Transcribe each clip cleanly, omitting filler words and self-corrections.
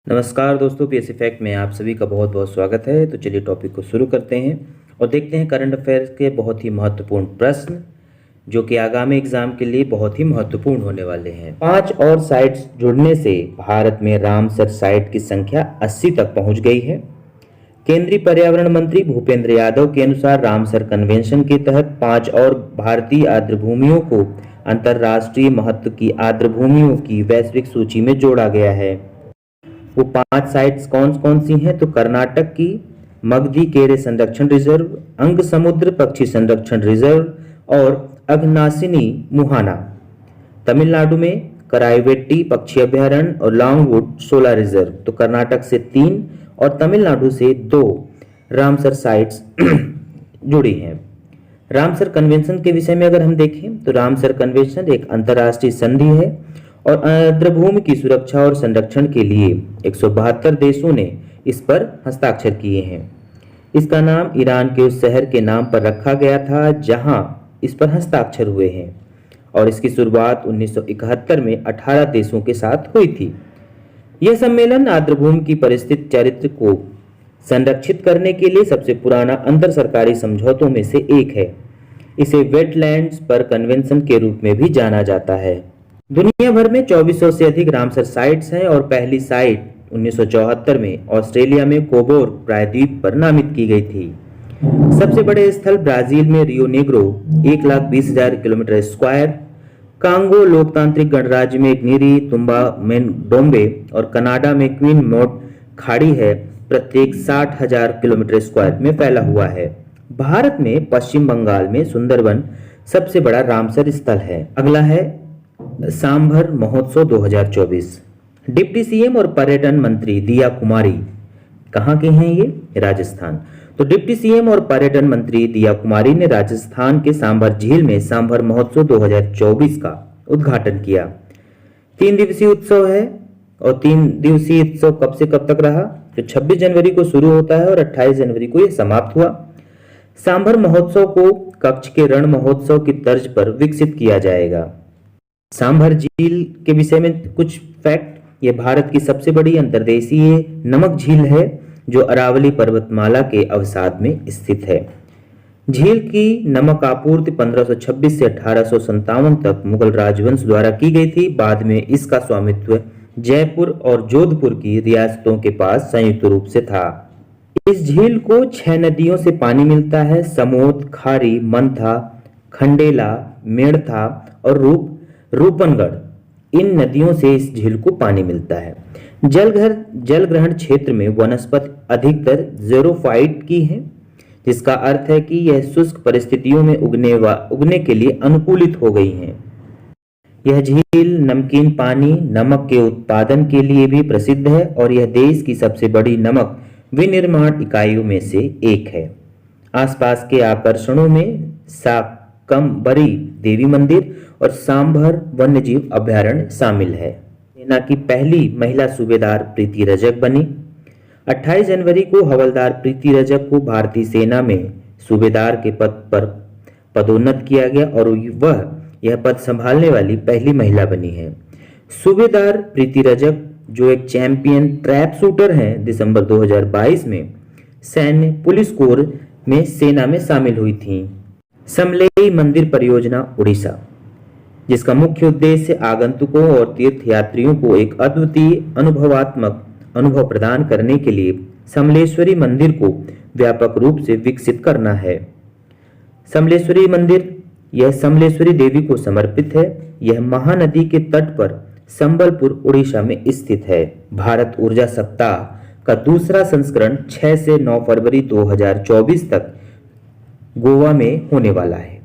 नमस्कार दोस्तों, PSC fact में आप सभी का बहुत बहुत स्वागत है। तो चलिए टॉपिक को शुरू करते हैं और देखते हैं करंट अफेयर्स के बहुत ही महत्वपूर्ण प्रश्न जो कि आगामी एग्जाम के लिए बहुत ही महत्वपूर्ण होने वाले हैं। 5 और साइट्स जुड़ने से भारत में रामसर साइट की संख्या 80 तक पहुंच गई है। केंद्रीय पर्यावरण मंत्री भूपेंद्र यादव के अनुसार रामसर कन्वेंशन के तहत 5 और भारतीय आर्द्रभूमियों को अंतर्राष्ट्रीय महत्व की आर्द्रभूमियों की वैश्विक सूची में जोड़ा गया है। वो 5 साइट्स कौन कौन सी हैं? तो कर्नाटक की मगधी केरे संरक्षण रिजर्व, अंग समुद्र पक्षी संरक्षण रिजर्व और अघनासिनी मुहाना। तमिलनाडु में कराईवेट्टी पक्षी अभयारण्य और लॉन्गवुड शोला रिजर्व। तो कर्नाटक से 3 और तमिलनाडु से 2 रामसर साइट्स जुड़ी हैं। रामसर कन्वेंशन के विषय में अगर हम देखें तो रामसर कन्वेंशन एक अंतर्राष्ट्रीय संधि है और आर्द्रभूमि की सुरक्षा और संरक्षण के लिए 172 देशों ने इस पर हस्ताक्षर किए हैं। इसका नाम ईरान के उस शहर के नाम पर रखा गया था जहां इस पर हस्ताक्षर हुए हैं और इसकी शुरुआत 1971 में 18 देशों के साथ हुई थी। यह सम्मेलन आर्द्रभूमि की परिस्थिति चरित्र को संरक्षित करने के लिए सबसे पुराना अंतर सरकारी समझौतों में से एक है। इसे वेटलैंड्स पर कन्वेंशन के रूप में भी जाना जाता है। दुनिया भर में 2400 से अधिक रामसर साइट्स हैं और पहली साइट 1974 में ऑस्ट्रेलिया में कोबोर प्रायद्वीप पर नामित की गई थी। सबसे बड़े स्थल ब्राजील में Rio Negro 1,20,000 kilometre square, Congo लोकतांत्रिक गणराज्य में गिनी तुम्बा मेनडोम्बे और कनाडा में क्वीन मॉड खाड़ी है, प्रत्येक 60,000 किलोमीटर स्क्वायर में फैला हुआ है। भारत में पश्चिम बंगाल में सुंदरवन सबसे बड़ा रामसर स्थल है। अगला है सांभर महोत्सव 2024। डिप्टी सीएम और पर्यटन मंत्री दिया कुमारी कहाँ के हैं? ये राजस्थान। तो डिप्टी सीएम और पर्यटन मंत्री दिया कुमारी ने राजस्थान के सांभर झील में सांभर महोत्सव 2024 का उद्घाटन किया। 3 दिवसीय उत्सव है और 3 दिवसीय उत्सव कब से कब तक रहा? तो 26 जनवरी को शुरू होता है और 28 जनवरी को यह समाप्त हुआ। सांभर महोत्सव को कच्छ के रण महोत्सव की तर्ज पर विकसित किया जाएगा। सांभर झील के विषय में कुछ फैक्ट। यह भारत की सबसे बड़ी अंतर्देशीय नमक झील है जो अरावली पर्वतमाला के अवसाद में स्थित है। झील की नमक आपूर्ति 1526 से 1857 तक मुगल राजवंश द्वारा की गई थी। बाद में इसका स्वामित्व जयपुर और जोधपुर की रियासतों के पास संयुक्त रूप से था। इस झील को 6 नदियों से पानी मिलता है: समोत, खारी, मंथा, खंडेला, मेड़था और रूपनगढ़। इन नदियों से इस झील को पानी मिलता है। जल ग्रहण क्षेत्र में वनस्पति अधिकतर ज़ेरोफाइट की है, जिसका अर्थ है कि यह शुष्क परिस्थितियों में उगने के लिए अनुकूलित हो गई हैं। यह झील नमकीन पानी नमक के उत्पादन के लिए भी प्रसिद्ध है और यह देश की सबसे बड़ी नमक विनिर्माण इकाइयों में से एक है। आसपास के आकर्षणों में साकम्बरी देवी मंदिर और सांभर वन्यजीव अभयारण्य शामिल है। सेना की पहली महिला सूबेदार प्रीति रजक बनी। 28 जनवरी को हवलदार प्रीति रजक को भारतीय सेना में सूबेदार के पद पर पदोन्नत किया गया और वह यह पद संभालने वाली पहली महिला बनी है। सूबेदार प्रीति रजक, जो एक चैंपियन ट्रैप शूटर हैं, दिसंबर 2022 में सैन्य पुलिस कोर में सेना में शामिल हुई थीं। समलेई मंदिर परियोजना उड़ीसा, जिसका मुख्य उद्देश्य आगंतुकों और तीर्थयात्रियों को एक अद्वितीय अनुभवात्मक अनुभव प्रदान करने के लिए समलेश्वरी मंदिर को व्यापक रूप से विकसित करना है। समलेश्वरी मंदिर यह समलेश्वरी देवी को समर्पित है। यह महानदी के तट पर संबलपुर उड़ीसा में स्थित है। भारत ऊर्जा सप्ताह का दूसरा संस्करण 6 से 9 फरवरी 2024 तक गोवा में होने वाला है।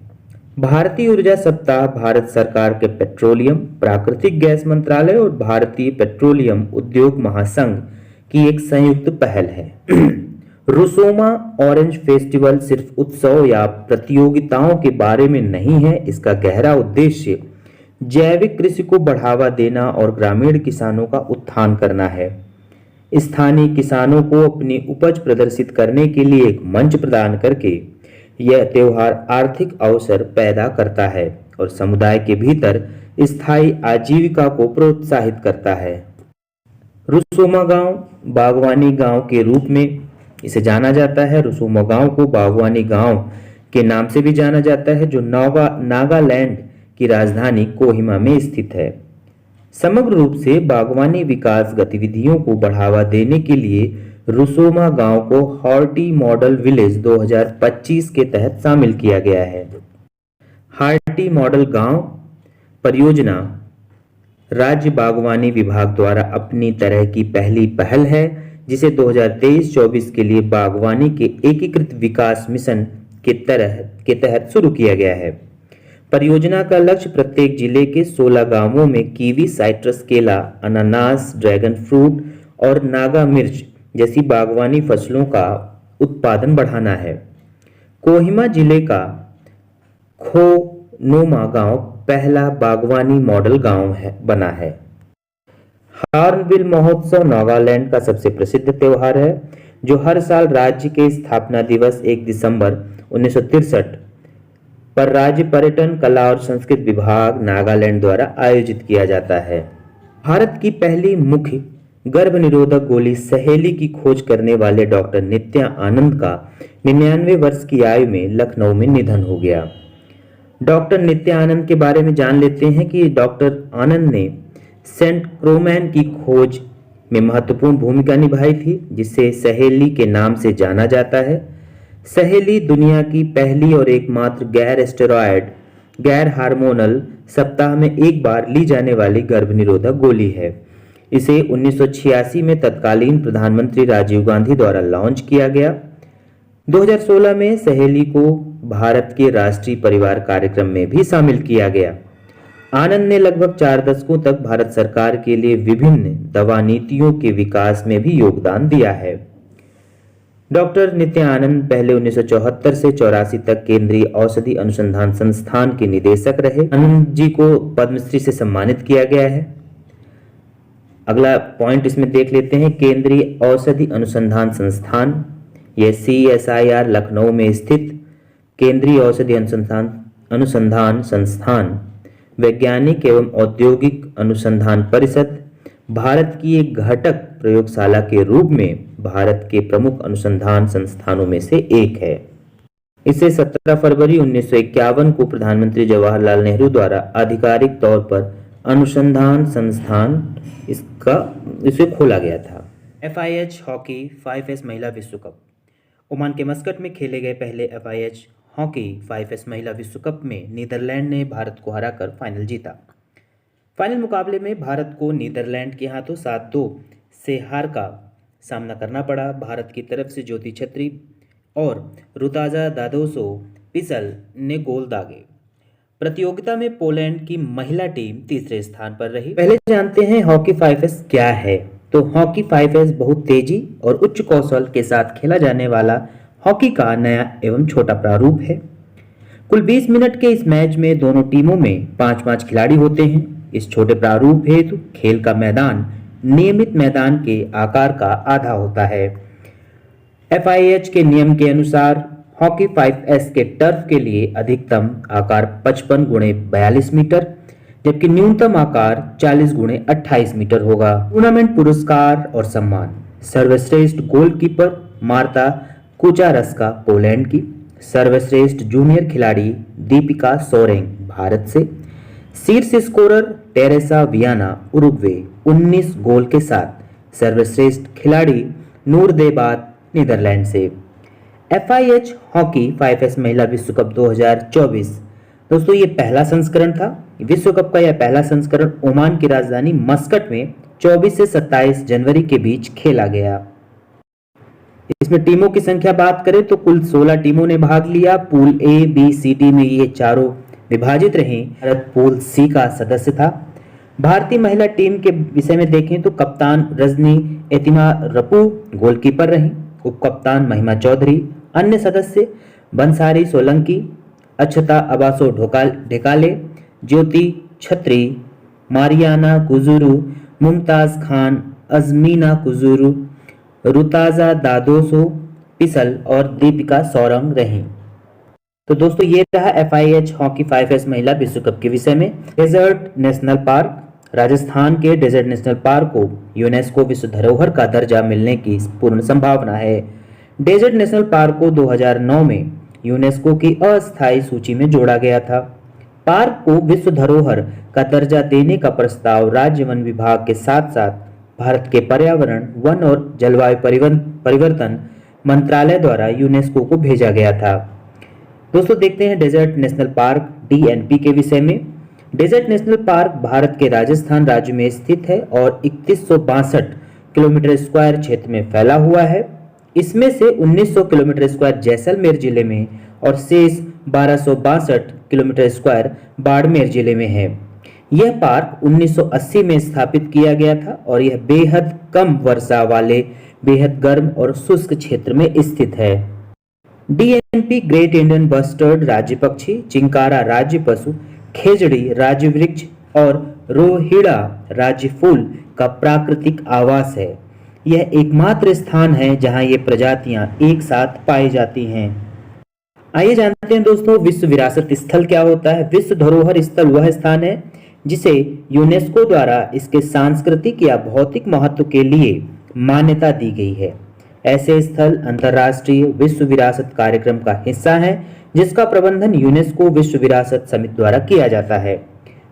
भारतीय ऊर्जा सप्ताह भारत सरकार के पेट्रोलियम, प्राकृतिक गैस मंत्रालय और भारतीय पेट्रोलियम उद्योग महासंघ की एक संयुक्त पहल है। रुसोमा ऑरेंज फेस्टिवल सिर्फ उत्सव या प्रतियोगिताओं के बारे में नहीं है। इसका गहरा उद्देश्य जैविक कृषि को बढ़ावा देना और ग्रामीण किसानों का उत्थान करना है। स्थानीय किसानों को अपनी उपज प्रदर्शित करने के लिए एक मंच प्रदान करके यह त्योहार आर्थिक अवसर पैदा करता है और समुदाय के भीतर स्थायी आजीविका को प्रोत्साहित करता है। रुसोमा गांव बागवानी गांव के रूप में इसे जाना जाता है। रुसोमा गांव को बागवानी गांव के नाम से भी जाना जाता है, जो नागालैंड की राजधानी कोहिमा में स्थित है। समग्र रूप से बागवानी विकास गतिविधियों को बढ़ावा देने के लिए रुसोमा गांव को हॉर्टी मॉडल विलेज 2025 के तहत शामिल किया गया है। हार्टी मॉडल गांव परियोजना राज्य बागवानी विभाग द्वारा अपनी तरह की पहली पहल है, जिसे 2023-24 के लिए बागवानी के एकीकृत विकास मिशन के तहत शुरू किया गया है। परियोजना का लक्ष्य प्रत्येक जिले के 16 गांवों में कीवी, साइट्रस, केला, अनानास, ड्रैगन फ्रूट और नागा मिर्च जैसी बागवानी फसलों का उत्पादन बढ़ाना है। कोहिमा जिले का खोनोमा गांव पहला बागवानी मॉडल गांव बना है। हॉर्नबिल महोत्सव नागालैंड का सबसे प्रसिद्ध त्योहार है, जो हर साल राज्य के स्थापना दिवस 1 दिसंबर 1963 पर राज्य पर्यटन, कला और संस्कृति विभाग नागालैंड द्वारा आयोजित किया जाता है। भारत की पहली मुख्य गर्भ निरोधक गोली सहेली की खोज करने वाले डॉक्टर नित्या आनंद का 99 वर्ष की आयु में लखनऊ में निधन हो गया। डॉक्टर नित्या आनंद के बारे में जान लेते हैं कि डॉक्टर आनंद ने सेंट क्रोमैन की खोज में महत्वपूर्ण भूमिका निभाई थी, जिसे सहेली के नाम से जाना जाता है। सहेली दुनिया की पहली और एकमात्र गैर स्टेरॉयड, गैर हार्मोनल, सप्ताह में एक बार ली जाने वाली गर्भनिरोधक गोली है। इसे 1986 में तत्कालीन प्रधानमंत्री राजीव गांधी द्वारा लॉन्च किया गया। 2016 में सहेली को भारत के राष्ट्रीय परिवार कार्यक्रम में भी शामिल किया गया। आनंद ने लगभग 4 दशकों तक भारत सरकार के लिए विभिन्न दवा नीतियों के विकास में भी योगदान दिया है। डॉक्टर नित्या आनंद पहले 1974 से 84 तक केंद्रीय औषधि अनुसंधान संस्थान के निदेशक रहे। आनंद जी को पद्मश्री से सम्मानित किया गया है। अगला पॉइंट इसमें देख लेते हैं, केंद्रीय औषधि अनुसंधान संस्थान, यह CSIR लखनऊ में स्थित केंद्रीय औषधि अनुसंधान संस्थान, वैज्ञानिक एवं औद्योगिक अनुसंधान परिषद, भारत की एक घटक प्रयोगशाला के रूप में भारत के प्रमुख अनुसंधान संस्थानों में से एक है। इसे 17 फरवरी 1951 को प्रधानमंत्री जवाहरलाल नेहरू द्वारा आधिकारिक तौर पर अनुसंधान संस्थान इसे खोला गया था। FIH हॉकी 5S महिला विश्व कप। ओमान के मस्कट में खेले गए पहले FIH हॉकी 5S महिला विश्व कप में नीदरलैंड ने भारत को हराकर फाइनल जीता। फाइनल मुकाबले में भारत को नीदरलैंड के हाथों 7-2 से हार का सामना करना पड़ा। भारत की तरफ से ज्योति छत्री और रुताजा दादोसो पिसल ने गोल दागे। प्रतियोगिता में पोलैंड की महिला टीम तीसरे स्थान पर रही। पहले जानते हैं हॉकी 5S क्या है। तो हॉकी 5S बहुत तेजी और उच्च कौशल के साथ खेला जाने वाला हॉकी का नया एवं छोटा प्रारूप है। कुल 20 मिनट के इस मैच में दोनों टीमों में 5-5 खिलाड़ी होते हैं। इस छोटे प्रारूप हेतु खेल का मैदान नियमित मैदान के आकार का आधा होता है। FIH के नियम के अनुसार हॉकी 5S के टर्फ के लिए अधिकतम आकार 55 × 42 मीटर, जबकि न्यूनतम आकार 40 × 28 मीटर होगा। टूर्नामेंट पुरस्कार और सम्मान। सर्वश्रेष्ठ गोलकीपर मार्ता कुचारस्का पोलैंड की। सर्वश्रेष्ठ जूनियर खिलाड़ी दीपिका सोरेंग भारत से। शीर्ष स्कोरर टेरेसा वियाना उरुग्वे 19 गोल के साथ। सर्वश्रेष्ठ खिलाड़ी नूरदेबात नीदरलैंड से। FIH हॉकी 5S महिला विश्व कप 2024। दोस्तों ये पहला संस्करण था। विश्व कप का यह पहला संस्करण ओमान की राजधानी मस्कट में 24 से 27 जनवरी के बीच खेला गया। इसमें टीमों की संख्या बात करें तो कुल 16 टीमों ने भाग लिया। Pool A, B, C, D में ये चारों विभाजित रहे। भारत पूल C का सदस्य था। भारतीय महिला टीम के विषय में देखें तो कप्तान रजनी एतिमा रपू गोलकीपर रही। उप कप्तान महिमा चौधरी। अन्य सदस्य बंसारी सोलंकी, अक्षता अबासो ढेकाले, ज्योति छत्री, मारियाना कुजुरू, मुमताज खान, अजमीना कुजुरू, रुताजा दादोसो पिसल और दीपिका सोरंग रहीं। तो दोस्तों ये रहा FIH हॉकी 5S महिला विश्व कप के विषय में। डेजर्ट नेशनल पार्क राजस्थान के डेजर्ट नेशनल पार्क को यूनेस्को विश्व धरोहर का दर्जा मिलने की पूर्ण संभावना है। डेजर्ट नेशनल पार्क को 2009 में यूनेस्को की अस्थायी सूची में जोड़ा गया था। पार्क को विश्व धरोहर का दर्जा देने का प्रस्ताव राज्य वन विभाग के साथ साथ भारत के पर्यावरण, वन और जलवायु परिवर्तन मंत्रालय द्वारा यूनेस्को को भेजा गया था। दोस्तों देखते हैं डेजर्ट नेशनल पार्क DNP के विषय में। डेजर्ट नेशनल पार्क भारत के राजस्थान राज्य में स्थित है और 3162 किलोमीटर स्क्वायर क्षेत्र में फैला हुआ है। इसमें से 1900 किलोमीटर स्क्वायर जैसलमेर जिले में और शेष 1262 किलोमीटर स्क्वायर बाड़मेर जिले में है। यह पार्क 1980 में स्थापित किया गया था और यह बेहद कम वर्षा वाले बेहद गर्म और शुष्क क्षेत्र में स्थित है। DNP ग्रेट इंडियन बस्टर्ड राज्य पक्षी, चिंकारा राज्य पशु, खेजड़ी राज्य वृक्ष और रोहिड़ा राज्य फूल का प्राकृतिक आवास है। यह एकमात्र स्थान है जहां ये प्रजातियां एक साथ पाई जाती हैं। आइए जानते हैं दोस्तों विश्व विरासत स्थल क्या होता है। विश्व धरोहर स्थल वह स्थान है जिसे यूनेस्को द्वारा इसके सांस्कृतिक या भौतिक महत्व के लिए मान्यता दी गई है। ऐसे स्थल अंतर्राष्ट्रीय विश्व विरासत कार्यक्रम का हिस्सा हैं जिसका प्रबंधन यूनेस्को विश्व विरासत समिति द्वारा किया जाता है।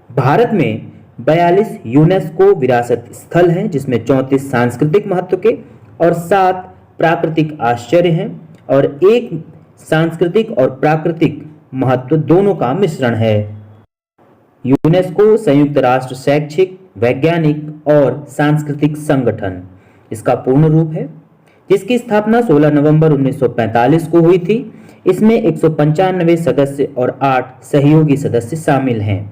भारत में 42 यूनेस्को विरासत स्थल हैं जिसमें 34 सांस्कृतिक महत्व के और 7 प्राकृतिक आश्चर्य हैं और एक सांस्कृतिक और प्राकृतिक महत्व दोनों का मिश्रण है। यूनेस्को संयुक्त राष्ट्र शैक्षिक, वैज्ञानिक और सांस्कृतिक संगठन इसका पूर्ण रूप है, जिसकी स्थापना 16 नवंबर 1945 को हुई थी। इसमें 195 सदस्य और 8 सहयोगी सदस्य शामिल हैं।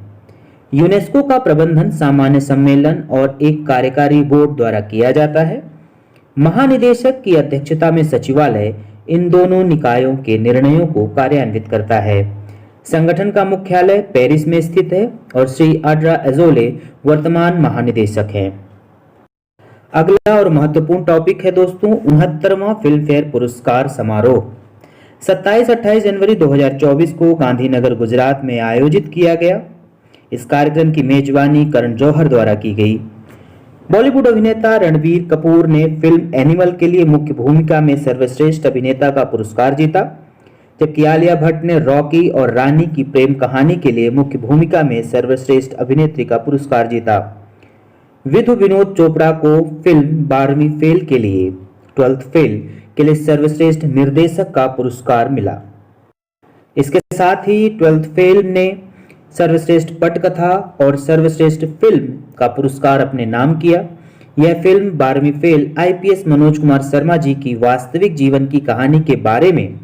यूनेस्को का प्रबंधन सामान्य सम्मेलन और एक कार्यकारी बोर्ड द्वारा किया जाता है। महानिदेशक की अध्यक्षता में सचिवालय इन दोनों निकायों के निर्णयों को कार्यान्वित करता है। संगठन का मुख्यालय पेरिस में स्थित है और श्री आड्रा एजोले वर्तमान महानिदेशक हैं। अगला और महत्वपूर्ण टॉपिक है दोस्तों 69वां फिल्म फेयर पुरस्कार समारोह 27-28 जनवरी 2024 को गांधीनगर गुजरात में आयोजित किया गया। इस कार्यक्रम की मेजबानी करण जौहर द्वारा की गई। बॉलीवुड अभिनेता रणबीर कपूर ने फिल्म एनिमल के लिए मुख्य भूमिका में सर्वश्रेष्ठ अभिनेता का पुरस्कार जीता, जबकि आलिया भट्ट ने रॉकी और रानी की प्रेम कहानी के लिए मुख्य भूमिका में सर्वश्रेष्ठ अभिनेत्री का पुरस्कार जीता। विधु विनोद चोपड़ा को फिल्म 12वीं फेल के लिए 12th फेल के लिए सर्वश्रेष्ठ निर्देशक का पुरस्कार मिला। इसके साथ ही 12th फेल ने सर्वश्रेष्ठ पटकथा और सर्वश्रेष्ठ फिल्म का पुरस्कार अपने नाम किया। यह फिल्म 12वीं फेल IPS मनोज कुमार शर्मा जी की वास्तविक जीवन की कहानी के बारे में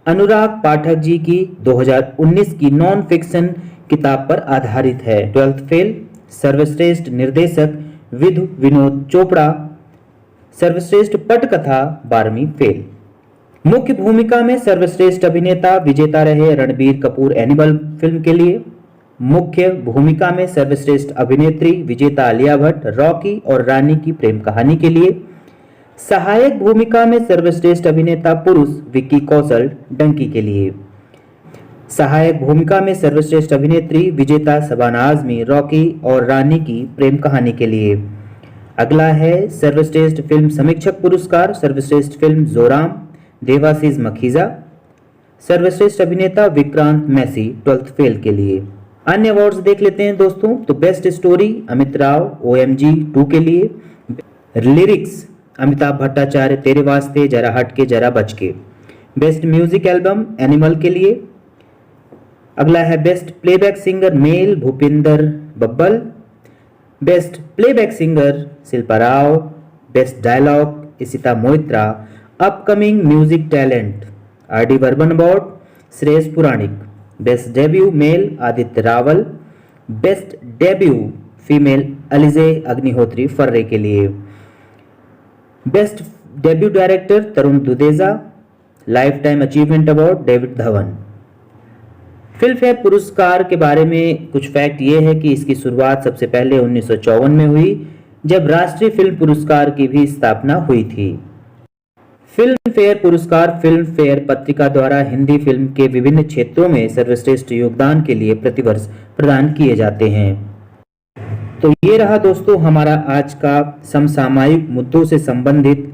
अनुराग पाठक जी की 2019 की नॉन फिक्शन किताब पर आधारित है। 12th फेल सर्वश्रेष्ठ निर्देशक विधु विनोद चोपड़ा, सर्वश्रेष्ठ पटकथा 12वीं फेल। मुख्य भूमिका में सर्वश्रेष्ठ अभिनेता विजेता रहे रणबीर कपूर एनिमल फिल्म के लिए। मुख्य भूमिका में सर्वश्रेष्ठ अभिनेत्री विजेता आलिया भट्ट रॉकी और रानी की प्रेम कहानी के लिए। सहायक भूमिका में सर्वश्रेष्ठ अभिनेता पुरुष विक्की कौशल डंकी के लिए। सहायक भूमिका में सर्वश्रेष्ठ अभिनेत्री विजेता शबाना आजमी रॉकी और रानी की प्रेम कहानी के लिए। अगला है सर्वश्रेष्ठ फिल्म समीक्षक पुरस्कार। सर्वश्रेष्ठ फिल्म जोराम देवाशीष मखीजा। सर्वश्रेष्ठ अभिनेता विक्रांत मैसी 12th फेल के लिए। अन्य अवार्ड्स देख लेते हैं दोस्तों। तो best story Amit Rao OMG 2 के लिए। लिरिक्स अमिताभ भट्टाचार्य तेरे वास्ते, जरा हटके जरा बचके। बेस्ट म्यूजिक एल्बम एनिमल के लिए। अगला है best playback singer male Bhupinder Babbal. Best playback singer Shilpa Rao. Best dialogue Ishita Moitra. Upcoming music talent RD Burman award Shreyas Puranik. Best debut male Aditya Rawal. Best debut female Alizeh Agnihotri Farrey के लिए। Best debut director Tarun Dudeja. Life time achievement award David Dhawan. Filmfare पुरस्कार के बारे में कुछ फैक्ट ये है कि इसकी शुरुआत सबसे पहले 1954 में हुई, जब राष्ट्रीय फिल्म पुरस्कार की भी स्थापना हुई थी। फिल्म फेयर पुरस्कार फिल्म फेयर पत्रिका द्वारा हिंदी फिल्म के विभिन्न क्षेत्रों में सर्वश्रेष्ठ योगदान के लिए प्रतिवर्ष प्रदान किए जाते हैं। तो ये रहा दोस्तों हमारा आज का समसामयिक मुद्दों से संबंधित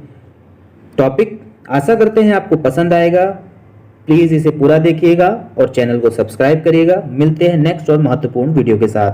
टॉपिक। आशा करते हैं आपको पसंद आएगा। प्लीज़ इसे पूरा देखिएगा और चैनल को सब्सक्राइब करिएगा। मिलते हैं नेक्स्ट और महत्वपूर्ण वीडियो के साथ।